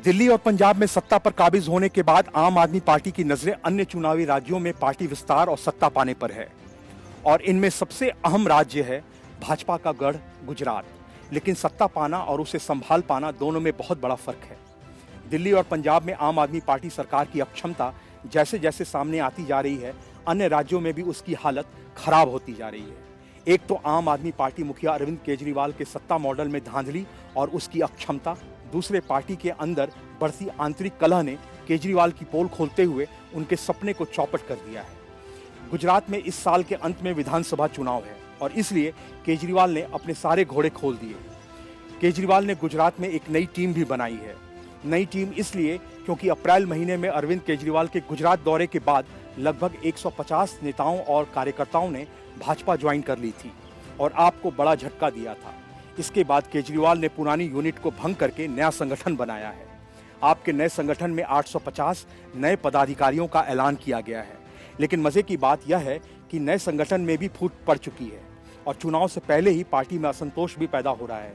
दिल्ली और पंजाब में सत्ता पर काबिज होने के बाद आम आदमी पार्टी की नजरें अन्य चुनावी राज्यों में पार्टी विस्तार और सत्ता पाने पर है और इनमें सबसे अहम राज्य है भाजपा का गढ़ गुजरात। लेकिन सत्ता पाना और उसे संभाल पाना दोनों में बहुत बड़ा फर्क है। दिल्ली और पंजाब में आम आदमी पार्टी सरकार की अक्षमता जैसे जैसे सामने आती जा रही है, अन्य राज्यों में भी उसकी हालत खराब होती जा रही है। एक तो आम आदमी पार्टी मुखिया अरविंद केजरीवाल के सत्ता मॉडल में धांधली और उसकी अक्षमता, दूसरे पार्टी के अंदर बढ़ती आंतरिक कलह ने केजरीवाल की पोल खोलते हुए उनके सपने को चौपट कर दिया है। गुजरात में इस साल के अंत में विधानसभा चुनाव है और इसलिए केजरीवाल ने अपने सारे घोड़े खोल दिए। केजरीवाल ने गुजरात में एक नई टीम भी बनाई है। नई टीम इसलिए क्योंकि अप्रैल महीने में अरविंद केजरीवाल के गुजरात दौरे के बाद लगभग 150 नेताओं और कार्यकर्ताओं ने भाजपा ज्वाइन कर ली थी और आपको बड़ा झटका दिया था। इसके बाद केजरीवाल ने पुरानी यूनिट को भंग करके नया संगठन बनाया है। आपके नए संगठन में 850 नए पदाधिकारियों का ऐलान किया गया है। लेकिन मजे की बात यह है कि नए संगठन में भी फूट पड़ चुकी है और चुनाव से पहले ही पार्टी में असंतोष भी पैदा हो रहा है।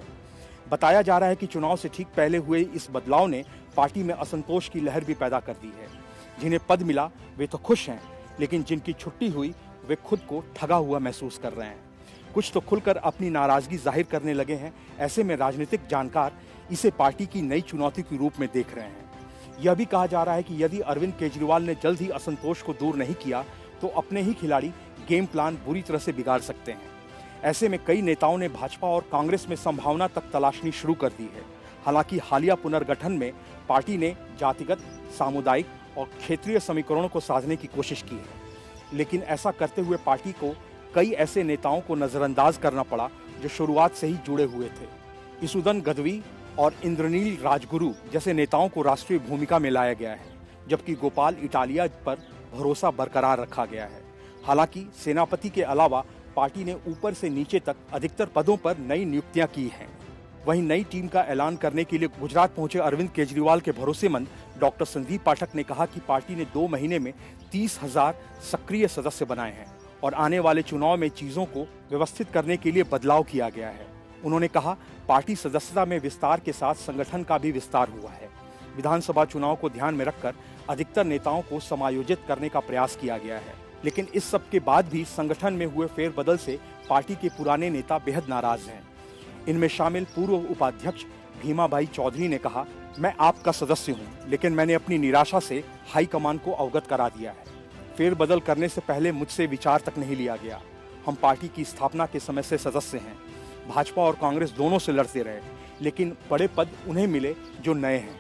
बताया जा रहा है कि चुनाव से ठीक पहले हुए इस बदलाव ने पार्टी में असंतोष की लहर भी पैदा कर दी है। जिन्हें पद मिला वे तो खुश हैं, लेकिन जिनकी छुट्टी हुई वे खुद को ठगा हुआ महसूस कर रहे हैं। कुछ तो खुलकर अपनी नाराजगी जाहिर करने लगे हैं। ऐसे में राजनीतिक जानकार इसे पार्टी की नई चुनौती के रूप में देख रहे हैं। यह भी कहा जा रहा है कि यदि अरविंद केजरीवाल ने जल्द ही असंतोष को दूर नहीं किया तो अपने ही खिलाड़ी गेम प्लान बुरी तरह से बिगाड़ सकते हैं। ऐसे में कई नेताओं ने भाजपा और कांग्रेस में संभावना तक तलाशनी शुरू कर दी है। हालांकि हालिया पुनर्गठन में पार्टी ने जातिगत, सामुदायिक और क्षेत्रीय समीकरणों को साधने की कोशिश की है, लेकिन ऐसा करते हुए पार्टी को कई ऐसे नेताओं को नजरअंदाज करना पड़ा जो शुरुआत से ही जुड़े हुए थे। इसुदन गदवी और इंद्रनील राजगुरु जैसे नेताओं को राष्ट्रीय भूमिका में लाया गया है, जबकि गोपाल इटालिया पर भरोसा बरकरार रखा गया है। हालांकि सेनापति के अलावा पार्टी ने ऊपर से नीचे तक अधिकतर पदों पर नई नियुक्तियां की हैं। वहीं नई टीम का ऐलान करने के लिए गुजरात पहुंचे अरविंद केजरीवाल के भरोसेमंद डॉक्टर संदीप पाठक ने कहा कि पार्टी ने 2 महीने में 30,000 सक्रिय सदस्य बनाए हैं और आने वाले चुनाव में चीजों को व्यवस्थित करने के लिए बदलाव किया गया है। उन्होंने कहा, पार्टी सदस्यता में विस्तार के साथ संगठन का भी विस्तार हुआ है। विधानसभा चुनाव को ध्यान में रखकर अधिकतर नेताओं को समायोजित करने का प्रयास किया गया है, लेकिन इस सब के बाद भी संगठन में हुए फेरबदल से पार्टी के पुराने नेता बेहद नाराज हैं। इनमें शामिल पूर्व उपाध्यक्ष भीमाभाई चौधरी ने कहा, मैं आपका सदस्य हूं, लेकिन मैंने अपनी निराशा से हाईकमान को अवगत करा दिया है। फेरबदल करने से पहले मुझसे विचार तक नहीं लिया गया। हम पार्टी की स्थापना के समय से सदस्य हैं। भाजपा और कांग्रेस दोनों से लड़ते रहे, लेकिन बड़े पद उन्हें मिले जो नए हैं।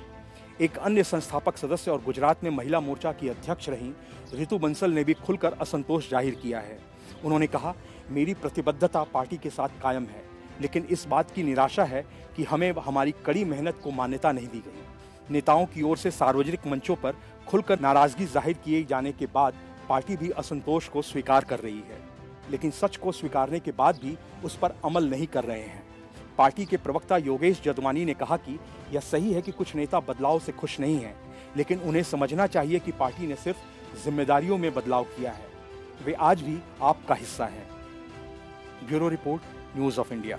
एक अन्य संस्थापक सदस्य और गुजरात में महिला मोर्चा की अध्यक्ष रहीं रितु बंसल ने भी खुलकर असंतोष जाहिर किया है। उन्होंने कहा, मेरी प्रतिबद्धता पार्टी के साथ कायम है, लेकिन इस बात की निराशा है कि हमें हमारी कड़ी मेहनत को मान्यता नहीं दी गई। नेताओं की ओर से सार्वजनिक मंचों पर खुलकर नाराजगी जाहिर किए जाने के बाद पार्टी भी असंतोष को स्वीकार कर रही है, लेकिन सच को स्वीकारने के बाद भी उस पर अमल नहीं कर रहे हैं। पार्टी के प्रवक्ता योगेश जदवानी ने कहा कि यह सही है कि कुछ नेता बदलाव से खुश नहीं हैं, लेकिन उन्हें समझना चाहिए कि पार्टी ने सिर्फ जिम्मेदारियों में बदलाव किया है। वे आज भी आपका हिस्सा हैं। Bureau report, news of India.